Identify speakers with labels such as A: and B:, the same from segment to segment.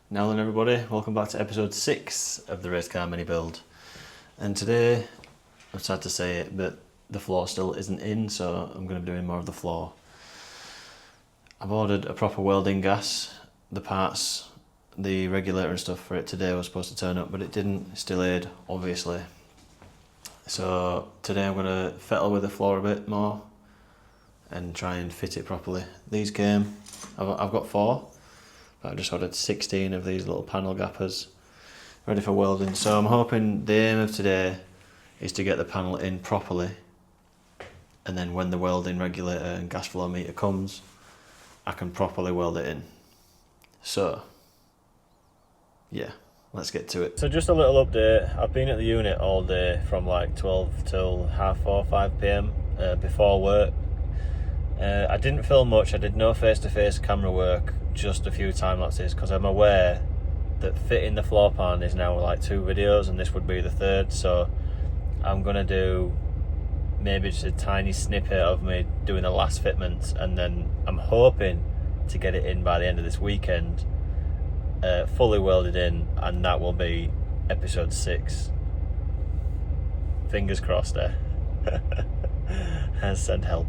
A: Now then everybody, welcome back to episode 6 of the race car mini build. And today, I'm sad to say it, but the floor still isn't in, so I'm going to be doing more of the floor. I've ordered a proper welding gas. The parts, the regulator and stuff for it today was supposed to turn up, but it didn't. It's delayed, obviously. So today I'm going to fiddle with the floor a bit more and try and fit it properly. These came, I've got 4. I've just ordered 16 of these little panel gappers ready for welding. So I'm hoping the aim of today is to get the panel in properly, and then when the welding regulator and gas flow meter comes, I can properly weld it in. So yeah, let's get to it. So just a little update. I've been at the unit all day from like 12 till 4:30, 5 PM before work. I didn't film much. I did no face-to-face camera work, just a few time lapses, because I'm aware that fitting the floor pan is now like 2 videos and this would be the 3rd, so I'm gonna do maybe just a tiny snippet of me doing the last fitment, and then I'm hoping to get it in by the end of this weekend, fully welded in, and that will be episode 6. Fingers crossed there. And send help.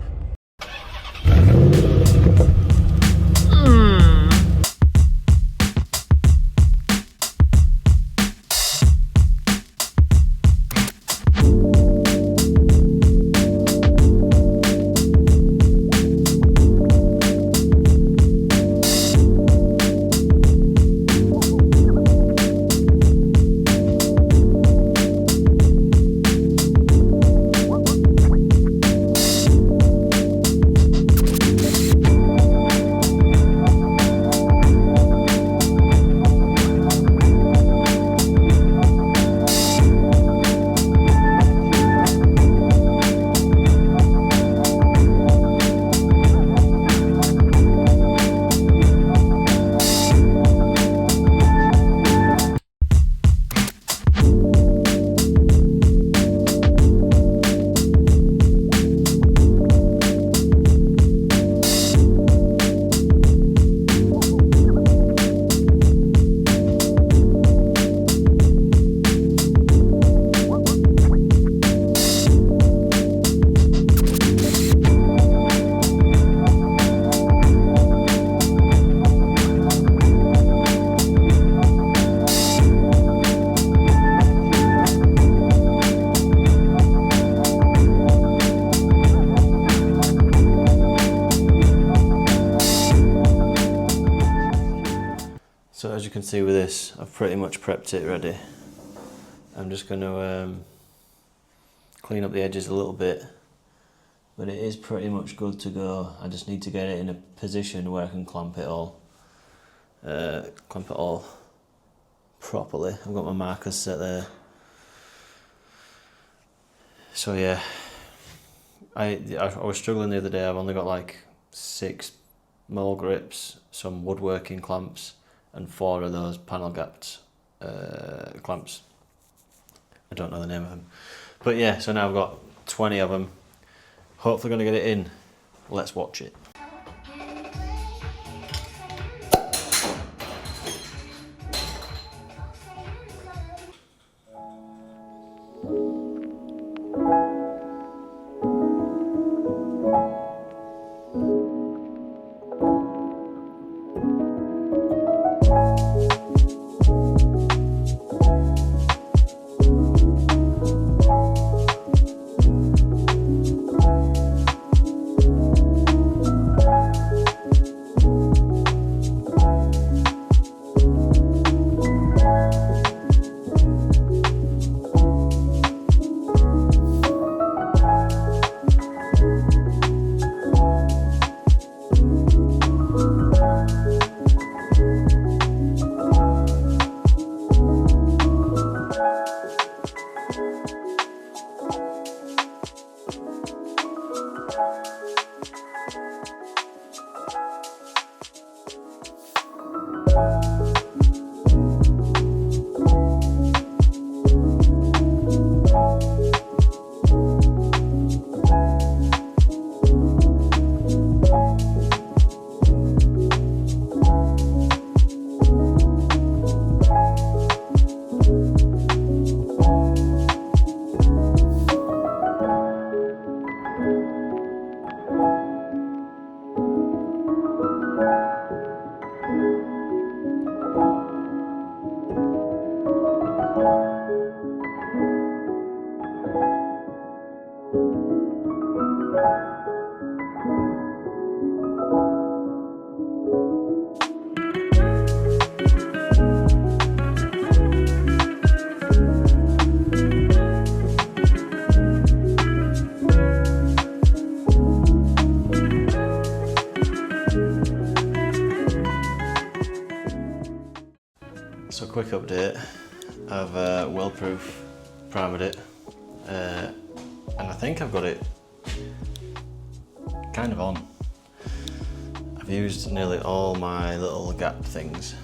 A: So as you can see with this, I've pretty much prepped it ready. I'm just going to clean up the edges a little bit, but it is pretty much good to go. I just need to get it in a position where I can clamp it all properly. I've got my markers set there. So yeah, I was struggling the other day. I've only got like 6 mole grips, some woodworking clamps, and 4 of those panel gapped clamps. I don't know the name of them. But yeah, so now I've got 20 of them. Hopefully going to get it in. Let's watch it. So quick update, I've weld-proof primered it, and I think I've got it kind of on. I've used nearly all my little gap things,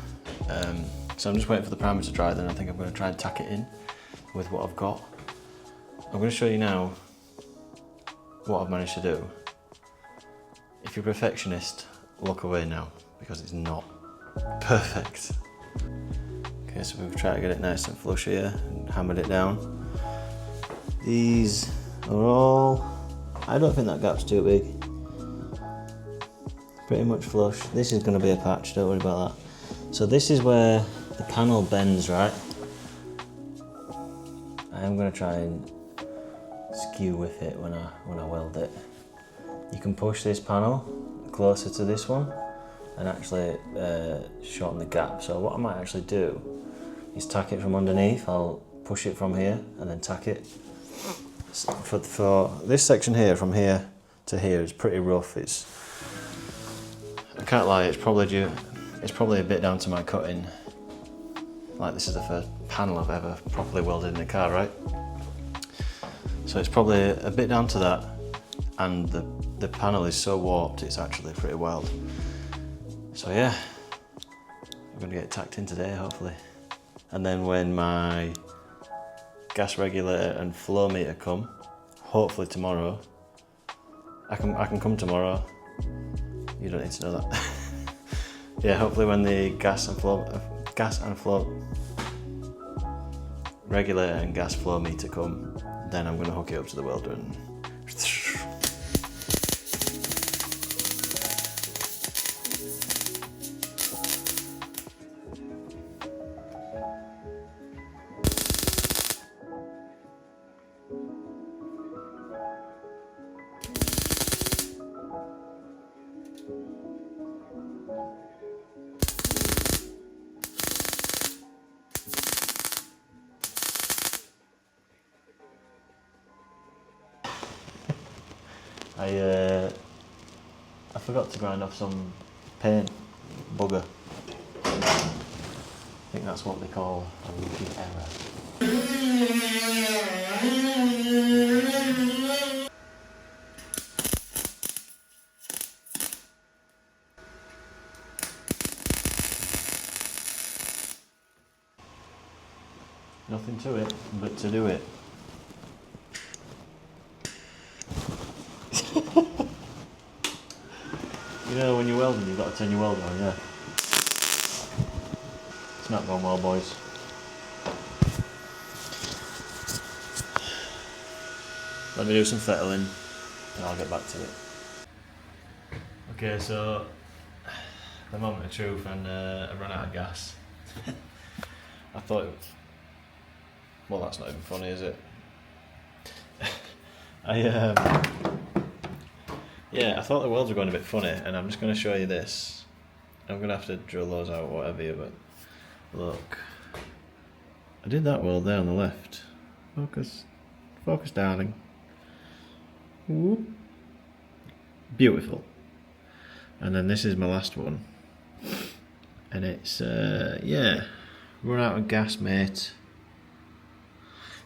A: so I'm just waiting for the primer to dry, then I think I'm going to try and tack it in with what I've got. I'm going to show you now what I've managed to do. If you're a perfectionist, walk away now, because it's not perfect. Okay, so we've tried to get it nice and flush here and hammered it down. These are all, I don't think that gap's too big. Pretty much flush. This is going to be a patch, don't worry about that. So this is where the panel bends, right? I am going to try and skew with it when I weld it. You can push this panel closer to this one and actually shorten the gap. So what I might actually do is tack it from underneath. I'll push it from here and then tack it. For this section here, from here to here, is pretty rough. I can't lie, it's probably a bit down to my cutting. Like, this is the first panel I've ever properly welded in a car, right? So it's probably a bit down to that, and the panel is so warped it's actually pretty wild. So yeah, I'm gonna get it tacked in today, hopefully. And then when my gas regulator and flow meter come, hopefully tomorrow, I can come tomorrow. You don't need to know that. Yeah, hopefully when the gas and flow regulator and gas flow meter come, then I'm going to hook it up to the welder and I forgot to grind off some paint, bugger. I think that's what they call a rookie error. Nothing to it but to do it. You know, when you're welding, you've got to turn your welder on, yeah. It's not going well, boys. Let me do some fettling and I'll get back to it. Okay, so the moment of truth, and I ran out of gas. I thought it was, well, that's not even funny, is it? Yeah, I thought the welds were going a bit funny, and I'm just going to show you this. I'm going to have to drill those out or whatever here, but look. I did that weld there on the left. Focus. Focus, darling. Whoop. Beautiful. And then this is my last one. And it's, yeah, run out of gas, mate.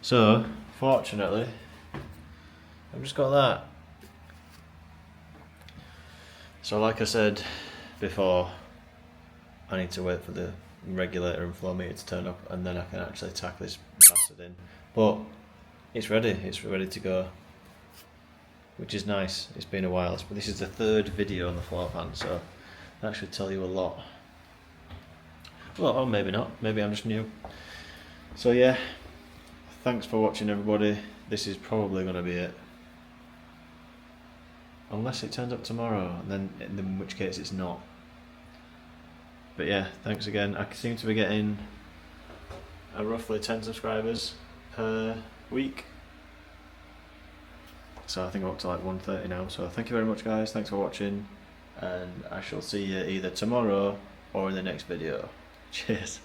A: So, fortunately, I've just got that. So like I said before, I need to wait for the regulator and flow meter to turn up, and then I can actually tack this bastard in. But it's ready to go, which is nice. It's been a while, but this is the third video on the floor pan, so that should tell you a lot. Well, or maybe not, maybe I'm just new. So yeah, thanks for watching, everybody. This is probably going to be it. Unless it turns up tomorrow, and then in which case it's not. But yeah, thanks again. I seem to be getting roughly 10 subscribers per week. So I think I'm up to like 130 now. So thank you very much, guys. Thanks for watching, and I shall see you either tomorrow or in the next video. Cheers.